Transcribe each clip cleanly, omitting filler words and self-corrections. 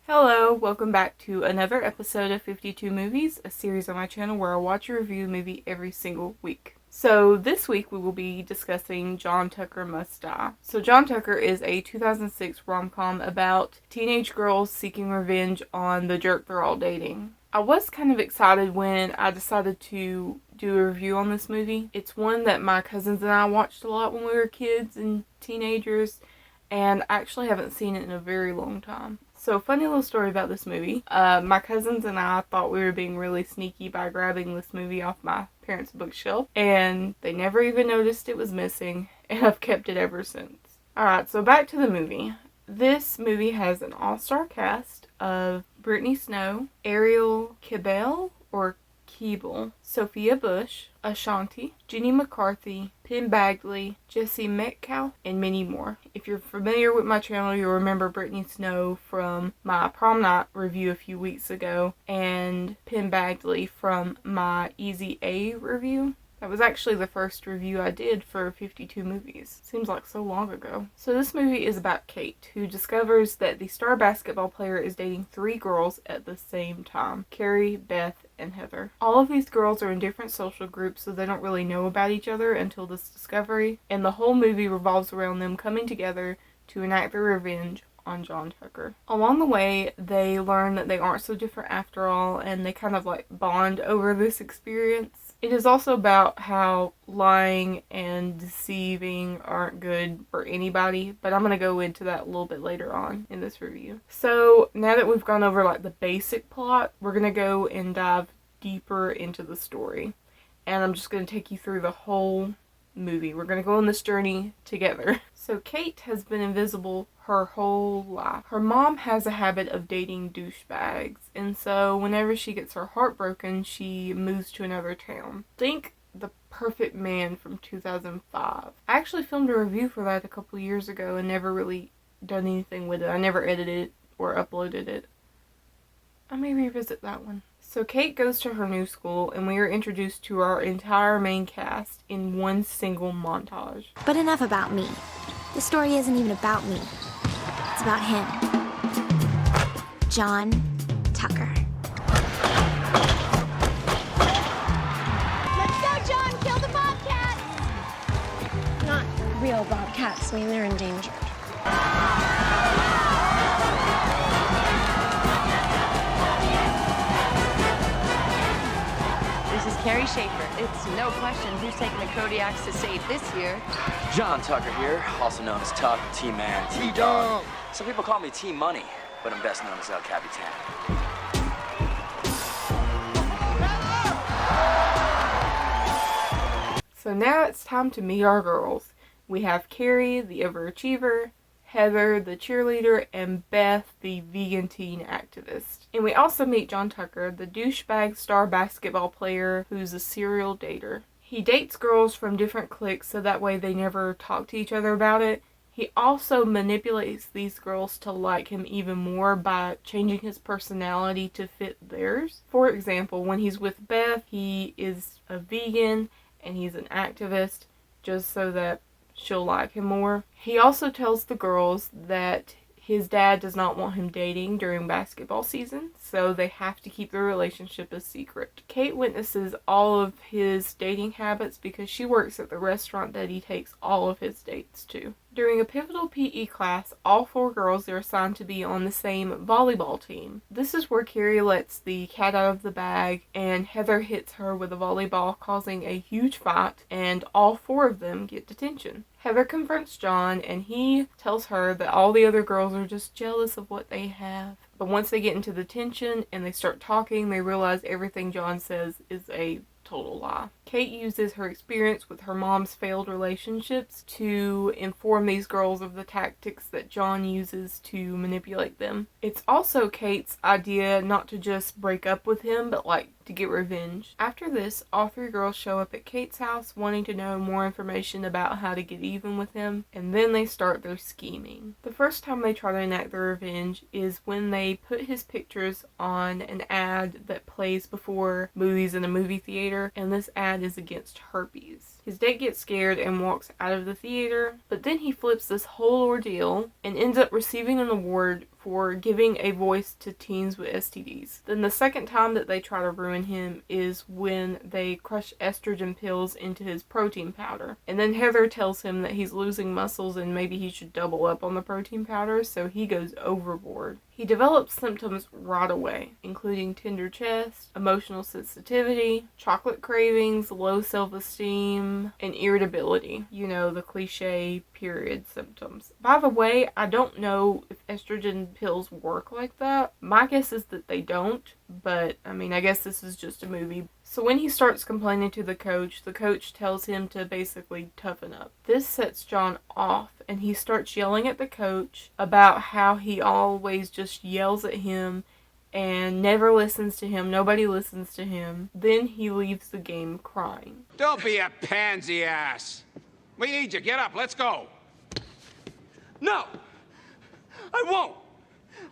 Hello, welcome back to another episode of 52 Movies, a series on my channel where I watch or review a movie every single week. So this week we will be discussing John Tucker Must Die. So John Tucker is a 2006 rom-com about teenage girls seeking revenge on the jerk they're all dating. I was kind of excited when I decided to do a review on this movie. It's one that my cousins and I watched a lot when we were kids and teenagers, and I actually haven't seen it in a very long time. So, funny little story about this movie. My cousins and I thought we were being really sneaky by grabbing this movie off my parents' bookshelf, and they never even noticed it was missing, and I've kept it ever since. Alright, so back to the movie. This movie has an all-star cast of Brittany Snow, Ariel Kebel, or Keeble, Sophia Bush, Ashanti, Jenny McCarthy, Pim Bagley, Jesse Metcalf, and many more. If you're familiar with my channel, you'll remember Brittany Snow from my prom night review a few weeks ago, and Pim Bagley from my Easy A review. That was actually the first review I did for 52 Movies. Seems like so long ago. So this movie is about Kate, who discovers that the star basketball player is dating 3 girls at the same time: Carrie, Beth, and Heather. All of these girls are in different social groups, so they don't really know about each other until this discovery, and the whole movie revolves around them coming together to enact their revenge on John Tucker. Along the way, they learn that they aren't so different after all, and they kind of bond over this experience. It is also about how lying and deceiving aren't good for anybody, but I'm going to go into that a little bit later on in this review. So now that we've gone over the basic plot, we're going to go and dive deeper into the story. And I'm just going to take you through the whole movie. We're going to go on this journey together. So Kate has been invisible her whole life. Her mom has a habit of dating douchebags, and so whenever she gets her heart broken, she moves to another town. Think The Perfect Man from 2005. I actually filmed a review for that a couple years ago and never really done anything with it. I never edited it or uploaded it. I may revisit that one. So Kate goes to her new school, and we are introduced to our entire main cast in one single montage. But enough about me. The story isn't even about me. It's about him. John Tucker. Let's go, John! Kill the bobcats! Not real bobcats. I mean, they're endangered. This is Carrie Schaefer. It's no question who's taking the Kodiaks to save this year. John Tucker here, also known as Tuck, T-Man, T-Dog. Some people call me T-Money, but I'm best known as El Capitan. So now it's time to meet our girls. We have Carrie, the overachiever, Heather, the cheerleader, and Beth, the vegan teen activist. And we also meet John Tucker, the douchebag star basketball player who's a serial dater. He dates girls from different cliques so that way they never talk to each other about it. He also manipulates these girls to like him even more by changing his personality to fit theirs. For example, when he's with Beth, he is a vegan and he's an activist just so that she'll like him more. He also tells the girls that his dad does not want him dating during basketball season, so they have to keep their relationship a secret. Kate witnesses all of his dating habits because she works at the restaurant that he takes all of his dates to. During a pivotal PE class, all 4 girls are assigned to be on the same volleyball team. This is where Carrie lets the cat out of the bag and Heather hits her with a volleyball, causing a huge fight, and all 4 of them get detention. Heather confronts John, and he tells her that all the other girls are just jealous of what they have. But once they get into the tension and they start talking, they realize everything John says is a total lie. Kate uses her experience with her mom's failed relationships to inform these girls of the tactics that John uses to manipulate them. It's also Kate's idea not to just break up with him, but to get revenge. After this, all 3 girls show up at Kate's house wanting to know more information about how to get even with him, and then they start their scheming. The first time they try to enact their revenge is when they put his pictures on an ad that plays before movies in a movie theater, and this ad is against herpes. His date gets scared and walks out of the theater, but then he flips this whole ordeal and ends up receiving an award for giving a voice to teens with STDs. Then the second time that they try to ruin him is when they crush estrogen pills into his protein powder. And then Heather tells him that he's losing muscles and maybe he should double up on the protein powder, so he goes overboard. He develops symptoms right away, including tender chest, emotional sensitivity, chocolate cravings, low self-esteem, and irritability. You know, the cliche period symptoms. By the way, I don't know if estrogen pills work like that. My guess is that they don't, but I mean, I guess this is just a movie. So when he starts complaining to the coach tells him to basically toughen up. This sets John off, and he starts yelling at the coach about how he always just yells at him and never listens to him. Nobody listens to him. Then he leaves the game crying. Don't be a pansy ass. We need you. Get up. Let's go. No! I won't!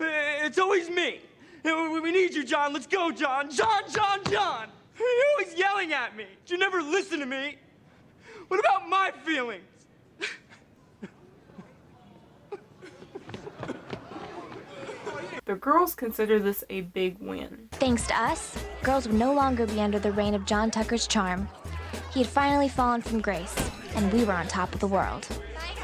It's always me! We need you, John. Let's go, John! John! You're always yelling at me! You never listen to me! What about my feelings? The girls consider this a big win. Thanks to us, girls would no longer be under the reign of John Tucker's charm. He had finally fallen from grace, and we were on top of the world.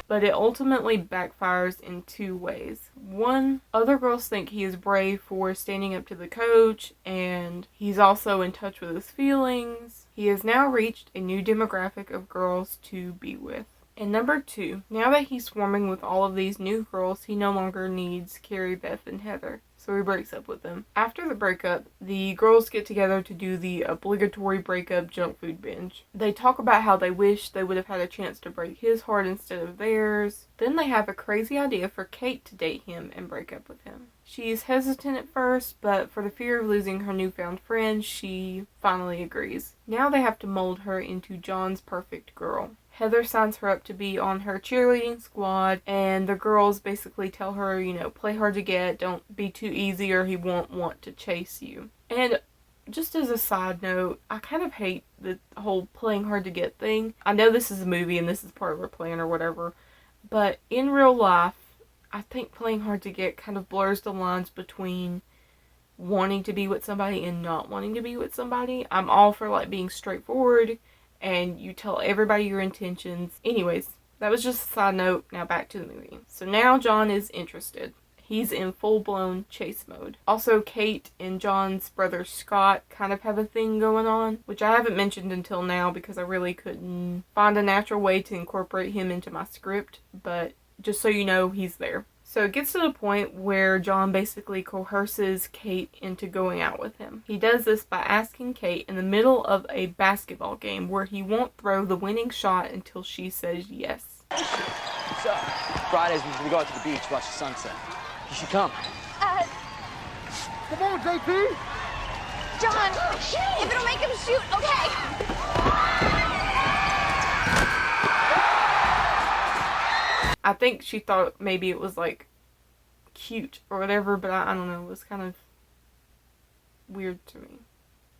But it ultimately backfires in two ways. One, other girls think he is brave for standing up to the coach, and he's also in touch with his feelings. He has now reached a new demographic of girls to be with. And number two, now that he's swarming with all of these new girls, he no longer needs Carrie, Beth, and Heather. So he breaks up with them. After the breakup, the girls get together to do the obligatory breakup junk food binge. They talk about how they wish they would have had a chance to break his heart instead of theirs. Then they have a crazy idea for Kate to date him and break up with him. She's hesitant at first, but for the fear of losing her newfound friend, she finally agrees. Now they have to mold her into John's perfect girl. Heather signs her up to be on her cheerleading squad, and the girls basically tell her, play hard to get, don't be too easy or he won't want to chase you. And just as a side note, I kind of hate the whole playing hard to get thing. I know this is a movie and this is part of a plan or whatever, but in real life, I think playing hard to get kind of blurs the lines between wanting to be with somebody and not wanting to be with somebody. I'm all for being straightforward and you tell everybody your intentions. Anyways, that was just a side note. Now back to the movie. So now John is interested. He's in full-blown chase mode. Also, Kate and John's brother Scott kind of have a thing going on, which I haven't mentioned until now because I really couldn't find a natural way to incorporate him into my script, but just so you know, he's there. So it gets to the point where John basically coerces Kate into going out with him. He does this by asking Kate in the middle of a basketball game where he won't throw the winning shot until she says yes. So, Fridays we go out to the beach, watch the sunset. You should come. Come on, JP. John, if it'll make him shoot, okay. I think she thought maybe it was cute or whatever, but I don't know, it was kind of weird to me.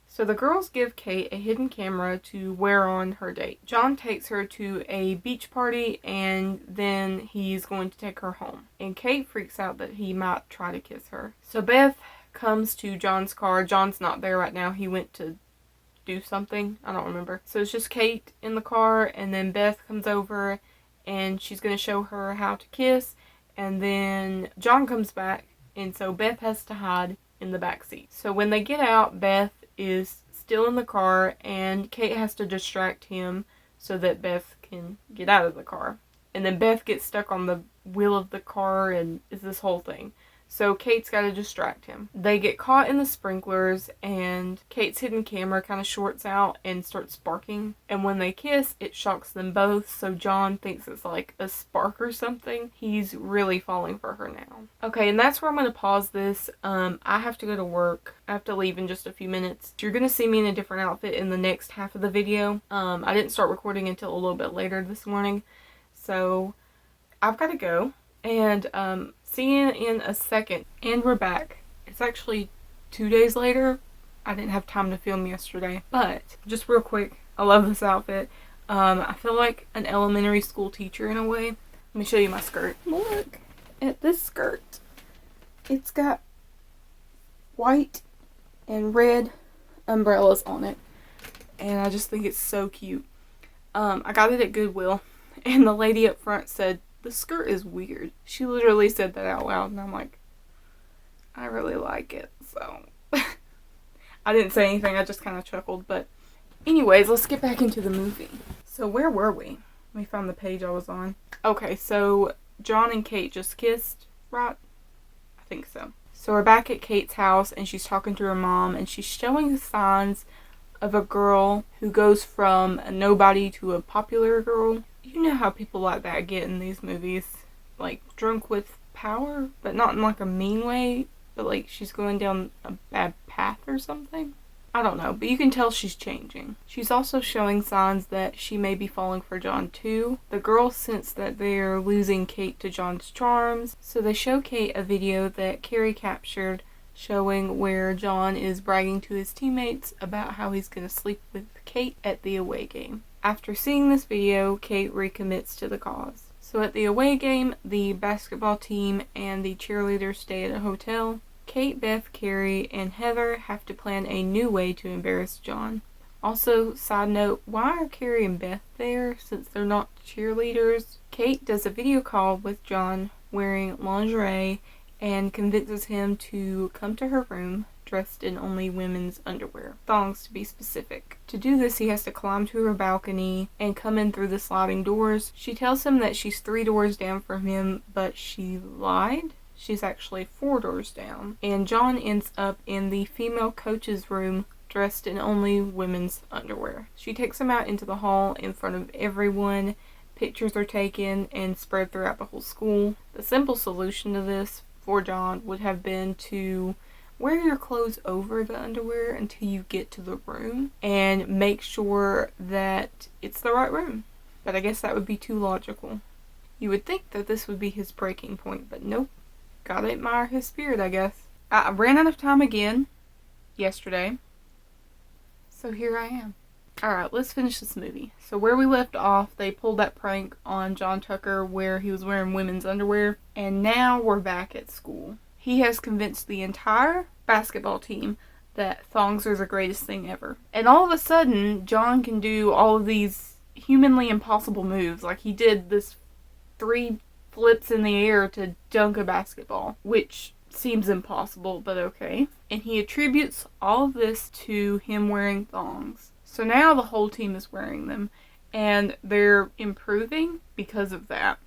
So the girls give Kate a hidden camera to wear on her date. John takes her to a beach party and then he's going to take her home. And Kate freaks out that he might try to kiss her. So Beth comes to John's car. John's not there right now. He went to do something. I don't remember. So it's just Kate in the car, and then Beth comes over and she's going to show her how to kiss, and then John comes back, and so Beth has to hide in the back seat. So when they get out, Beth is still in the car, and Kate has to distract him so that Beth can get out of the car. And then Beth gets stuck on the wheel of the car, and it's this whole thing. So Kate's got to distract him. They get caught in the sprinklers, and Kate's hidden camera kind of shorts out and starts sparking. And when they kiss, it shocks them both, so John thinks it's like a spark or something. He's really falling for her now. Okay, and that's where I'm going to pause this. I have to go to work. I have to leave in just a few minutes. You're going to see me in a different outfit in the next half of the video. I didn't start recording until a little bit later this morning, so I've got to go. And see you in a second. And we're back. It's actually 2 days later. I didn't have time to film yesterday. But just real quick, I love this outfit. I feel like an elementary school teacher in a way. Let me show you my skirt. Look at this skirt. It's got white and red umbrellas on it. And I just think it's so cute. I got it at Goodwill. And the lady up front said, "The skirt is weird." She literally said that out loud. And I'm like, I really like it. So I didn't say anything. I just kind of chuckled. But anyways, let's get back into the movie. So where were we? Let me find the page I was on. Okay, so John and Kate just kissed, right? I think so. So we're back at Kate's house and she's talking to her mom and she's showing the signs of a girl who goes from a nobody to a popular girl. You know how people like that get in these movies. Like, drunk with power, but not in like a mean way, but like she's going down a bad path or something. I don't know, but you can tell she's changing. She's also showing signs that she may be falling for John too. The girls sense that they're losing Kate to John's charms, so they show Kate a video that Carrie captured showing where John is bragging to his teammates about how he's going to sleep with Kate at the away game. After seeing this video, Kate recommits to the cause. So at the away game, the basketball team and the cheerleaders stay at a hotel. Kate, Beth, Carrie, and Heather have to plan a new way to embarrass John. Also, side note, why are Carrie and Beth there since they're not cheerleaders? Kate does a video call with John wearing lingerie and convinces him to come to her room dressed in only women's underwear. Thongs, to be specific. To do this, he has to climb to her balcony and come in through the sliding doors. She tells him that she's 3 doors down from him, but she lied. She's actually 4 doors down. And John ends up in the female coach's room dressed in only women's underwear. She takes him out into the hall in front of everyone. Pictures are taken and spread throughout the whole school. The simple solution to this for John would have been to wear your clothes over the underwear until you get to the room and make sure that it's the right room. But I guess that would be too logical. You would think that this would be his breaking point, but nope. Gotta admire his spirit, I guess. I ran out of time again yesterday, so here I am. Alright, let's finish this movie. So where we left off, they pulled that prank on John Tucker where he was wearing women's underwear, and now we're back at school. He has convinced the entire basketball team that thongs are the greatest thing ever. And all of a sudden, John can do all of these humanly impossible moves. Like he did this 3 flips in the air to dunk a basketball, which seems impossible, but okay. And he attributes all of this to him wearing thongs. So now the whole team is wearing them, and they're improving because of that.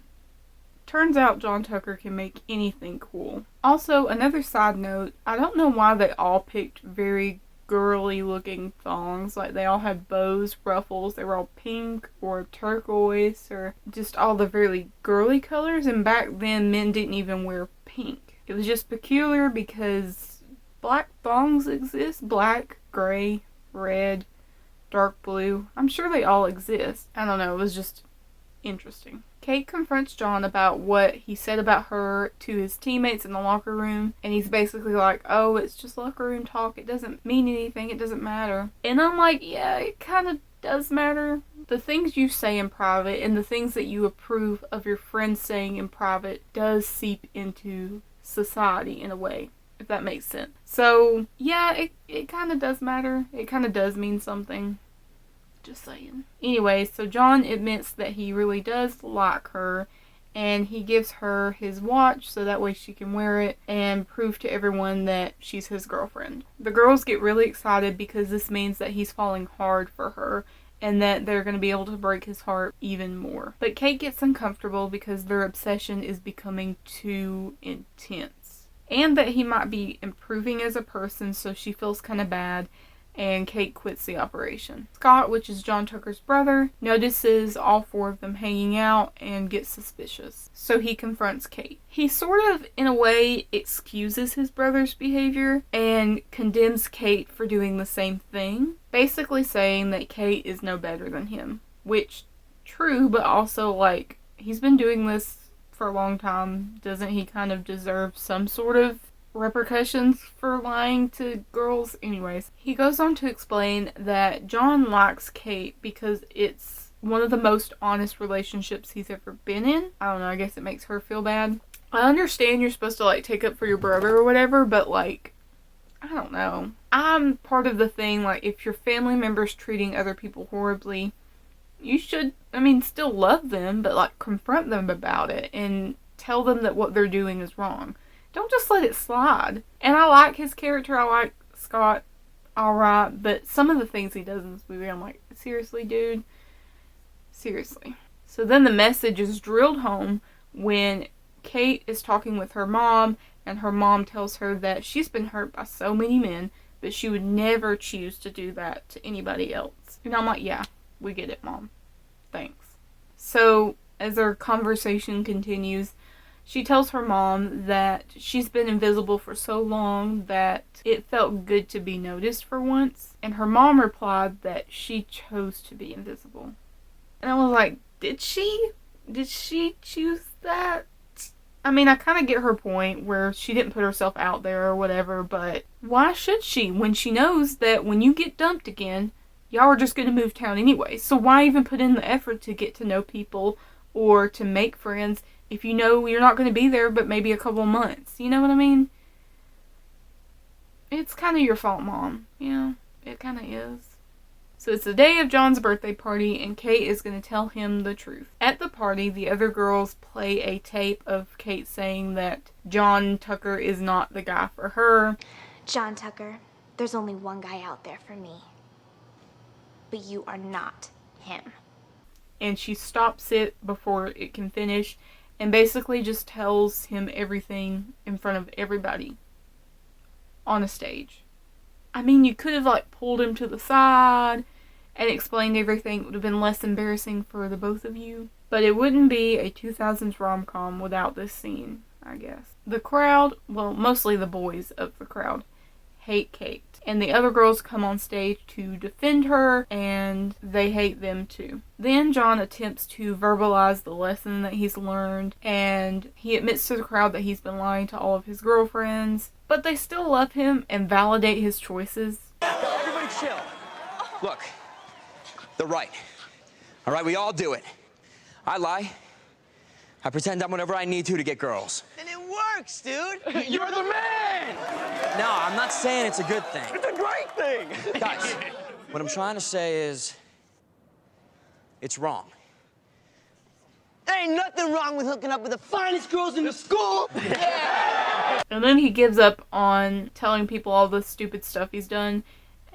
Turns out John Tucker can make anything cool. Also, another side note, I don't know why they all picked very girly looking thongs. Like they all had bows, ruffles, they were all pink or turquoise or just all the really girly colors, and back then men didn't even wear pink. It was just peculiar because black thongs exist. Black, gray, red, dark blue. I'm sure they all exist. I don't know, it was just interesting. Kate confronts John about what he said about her to his teammates in the locker room, and he's basically like, oh, it's just locker room talk, it doesn't mean anything, it doesn't matter. And I'm like, yeah, it kind of does matter. The things you say in private and the things that you approve of your friends saying in private does seep into society in a way, if that makes sense. So yeah, it kind of does matter. It kind of does mean something. Just saying. Anyway, so John admits that he really does like her, and he gives her his watch so that way she can wear it and prove to everyone that she's his girlfriend. The girls get really excited because this means that he's falling hard for her and that they're going to be able to break his heart even more. But Kate gets uncomfortable because their obsession is becoming too intense, and that he might be improving as a person, so she feels kind of bad, and Kate quits the operation. Scott, which is John Tucker's brother, notices all 4 of them hanging out and gets suspicious. So he confronts Kate. He sort of, in a way, excuses his brother's behavior and condemns Kate for doing the same thing, basically saying that Kate is no better than him. Which, true, but also, like, he's been doing this for a long time. Doesn't he kind of deserve some sort of repercussions for lying to girls? Anyways, he goes on to explain that John likes Kate because it's one of the most honest relationships he's ever been in. I don't know, I guess it makes her feel bad. I understand you're supposed to, like, take up for your brother or whatever, but, like, I don't know. I'm part of the thing, like, if your family member's treating other people horribly, you should, still love them, but, like, confront them about it and tell them that what they're doing is wrong. Don't just let it slide. And I like his character. I like Scott alright, but some of the things he does in this movie, I'm like, seriously, dude? Seriously. So then the message is drilled home when Kate is talking with her mom, and her mom tells her that she's been hurt by so many men, but she would never choose to do that to anybody else. And I'm like, yeah, we get it, Mom. Thanks. So, as their conversation continues, she tells her mom that she's been invisible for so long that it felt good to be noticed for once. And her mom replied that she chose to be invisible. And I was like, did she? Did she choose that? I kind of get her point where she didn't put herself out there or whatever, but why should she when she knows that when you get dumped again, y'all are just going to move town anyway? So why even put in the effort to get to know people or to make friends if you know you're not going to be there but maybe a couple months? You know what I mean? It's kind of your fault, Mom. Yeah, it kind of is. So it's the day of John's birthday party, and Kate is going to tell him the truth. At the party, the other girls play a tape of Kate saying that John Tucker is not the guy for her. John Tucker, there's only one guy out there for me. But you are not him. And she stops it before it can finish and basically just tells him everything in front of everybody on a stage. You could have, like, pulled him to the side and explained everything. It would have been less embarrassing for the both of you. But it wouldn't be a 2000s rom-com without this scene, I guess. The crowd, well, mostly the boys of the crowd, hate Kate. And the other girls come on stage to defend her, and they hate them too. Then John attempts to verbalize the lesson that he's learned, and he admits to the crowd that he's been lying to all of his girlfriends, but they still love him and validate his choices. Everybody chill. Look, they're right. All right, we all do it. I lie. I pretend I'm whatever I need to get girls. And it works, dude. You're the man! No, I'm not saying it's a good thing. It's a great thing. Guys, what I'm trying to say is, it's wrong. There ain't nothing wrong with hooking up with the finest girls in the school. Yeah. And then he gives up on telling people all the stupid stuff he's done,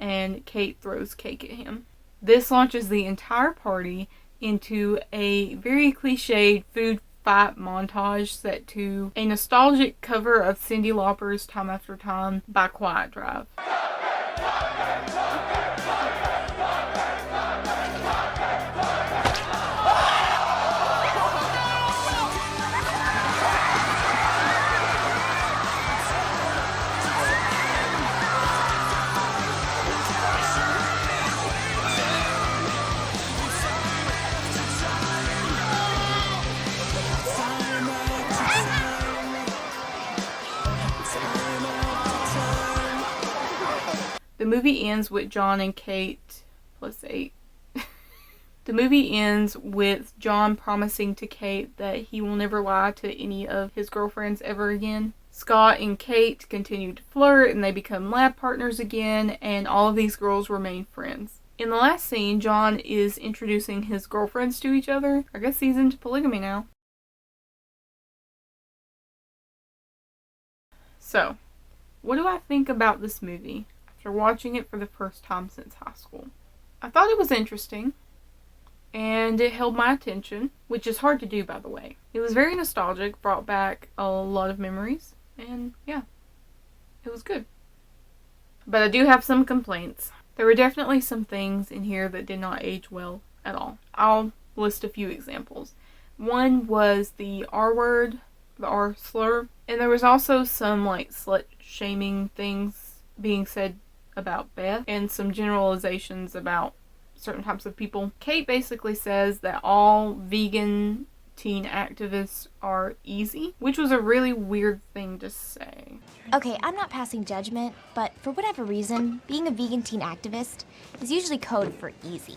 and Kate throws cake at him. This launches the entire party into a very cliched food fight montage set to a nostalgic cover of Cyndi Lauper's Time After Time by Quitedrive. The movie ends with John and Kate plus 8. The movie ends with John promising to Kate that he will never lie to any of his girlfriends ever again. Scott and Kate continue to flirt and they become lab partners again, and all of these girls remain friends. In the last scene, John is introducing his girlfriends to each other. I guess he's into polygamy now. So, what do I think about this movie after watching it for the first time since high school? I thought it was interesting, and it held my attention, which is hard to do, by the way. It was very nostalgic, brought back a lot of memories, and yeah, it was good. But I do have some complaints. There were definitely some things in here that did not age well at all. I'll list a few examples. One was the R word, the R slur, and there was also some like slut-shaming things being said about Beth and some generalizations about certain types of people. Kate basically says that all vegan teen activists are easy, which was a really weird thing to say. Okay, I'm not passing judgment, but for whatever reason, being a vegan teen activist is usually code for easy.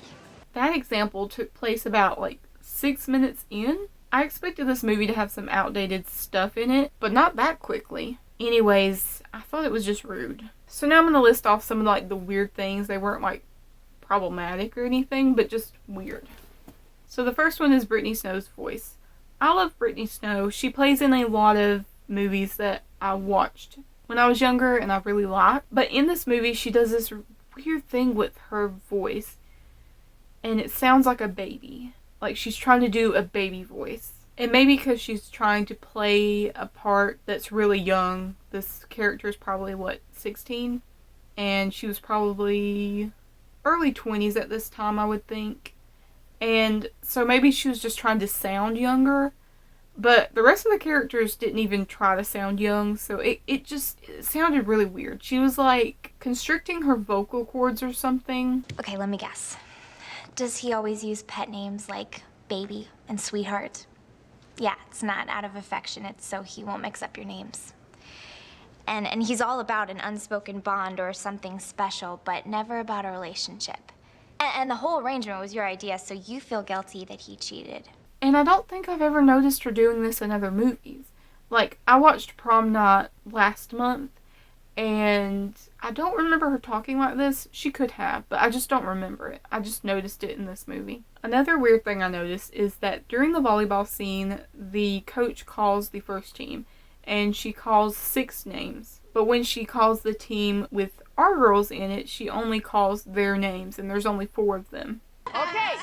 that example took place about like 6 minutes in. I expected this movie to have some outdated stuff in it, but not that quickly. Anyways, I thought it was just rude. So now I'm going to list off some of like the weird things. They weren't like problematic or anything, but just weird. So the first one is Brittany Snow's voice. I love Brittany Snow. She plays in a lot of movies that I watched when I was younger and I really liked. But in this movie, she does this weird thing with her voice. And it sounds like a baby. Like she's trying to do a baby voice. And maybe because she's trying to play a part that's really young. This character is probably, 16? And she was probably early 20s at this time, I would think. And so maybe she was just trying to sound younger. But the rest of the characters didn't even try to sound young. So it sounded really weird. She was like constricting her vocal cords or something. Okay, let me guess. Does he always use pet names like baby and sweetheart? Yeah, it's not out of affection. It's so he won't mix up your names. And he's all about an unspoken bond or something special, but never about a relationship. And the whole arrangement was your idea, so you feel guilty that he cheated. And I don't think I've ever noticed her doing this in other movies. Like, I watched Prom Night last month, and I don't remember her talking like this. She could have, but I just don't remember it. I just noticed it in this movie. Another weird thing I noticed is that during the volleyball scene, the coach calls the first team, and she calls 6 names. But when she calls the team with our girls in it, she only calls their names, and there's only 4 of them. Okay,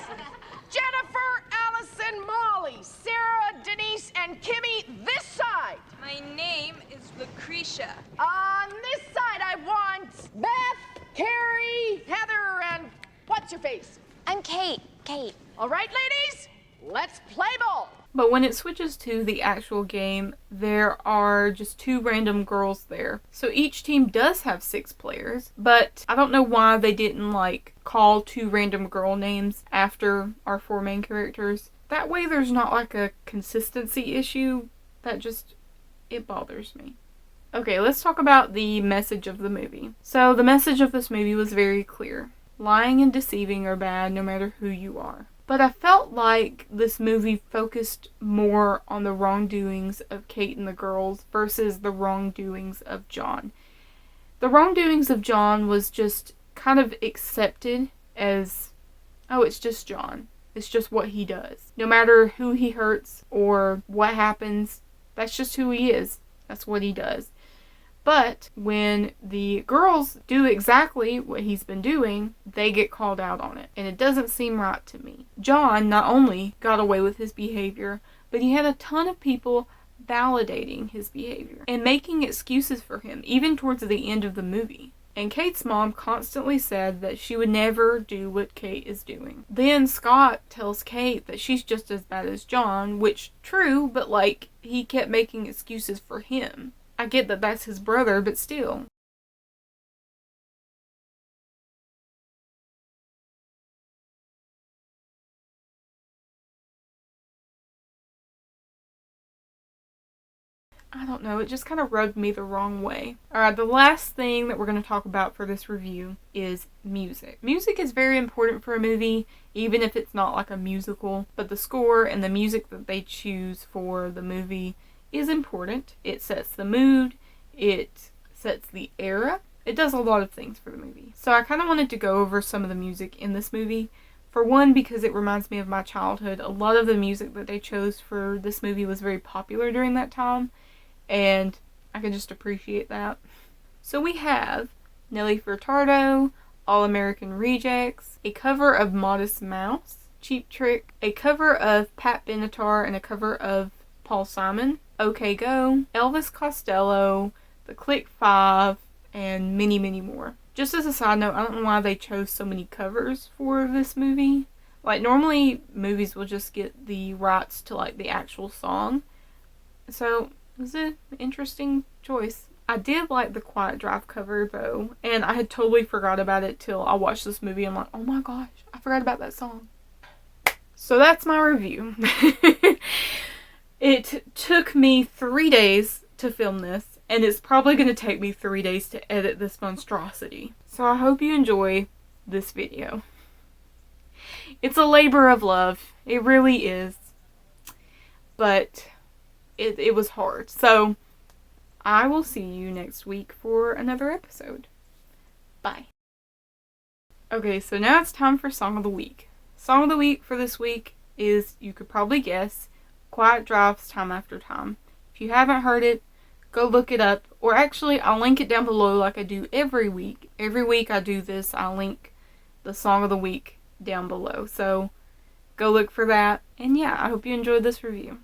Jennifer, Allison, Molly, Sarah, Denise, and Kimmy, this side. My name is Lucretia. On this side, I want Beth, Carrie, Heather, and what's your face? I'm Kate. Kate. All right, ladies, let's play ball. But when it switches to the actual game, there are just 2 random girls there. So each team does have 6 players, but I don't know why they didn't call 2 random girl names after our 4 main characters. That way there's not a consistency issue. It bothers me. Okay, let's talk about the message of the movie. So the message of this movie was very clear. Lying and deceiving are bad no matter who you are. But I felt like this movie focused more on the wrongdoings of Kate and the girls versus the wrongdoings of John. The wrongdoings of John was just kind of accepted as, oh, it's just John. It's just what he does. No matter who he hurts or what happens, that's just who he is. That's what he does. But when the girls do exactly what he's been doing, they get called out on it. And it doesn't seem right to me. John not only got away with his behavior, but he had a ton of people validating his behavior and making excuses for him, even towards the end of the movie. And Kate's mom constantly said that she would never do what Kate is doing. Then Scott tells Kate that she's just as bad as John, which, true, but he kept making excuses for him. I get that that's his brother, but still. I don't know, it just kind of rubbed me the wrong way. Alright, the last thing that we're going to talk about for this review is music. Music is very important for a movie, even if it's not a musical, but the score and the music that they choose for the movie is important. It sets the mood, it sets the era, it does a lot of things for the movie. So I kind of wanted to go over some of the music in this movie. For one, because it reminds me of my childhood. A lot of the music that they chose for this movie was very popular during that time, and I can just appreciate that. So we have Nelly Furtado, All American Rejects, a cover of Modest Mouse, Cheap Trick, a cover of Pat Benatar, and a cover of Paul Simon, OK Go, Elvis Costello, The Click 5, and many, many more. Just as a side note, I don't know why they chose so many covers for this movie. Normally movies will just get the rights to the actual song. So it was an interesting choice. I did like the Quitedrive cover though, and I had totally forgot about it till I watched this movie. I'm like, oh my gosh, I forgot about that song. So that's my review. It took me 3 days to film this, and it's probably going to take me 3 days to edit this monstrosity. So I hope you enjoy this video. It's a labor of love. It really is. But it was hard. So, I will see you next week for another episode. Bye. Okay, so now it's time for Song of the Week. Song of the Week for this week is, you could probably guess, Quitedrive's Time After Time. If you haven't heard it, go look it up. Or actually, I'll link it down below like I do every week. Every week I do this, I'll link the Song of the Week down below. So, go look for that. And yeah, I hope you enjoyed this review.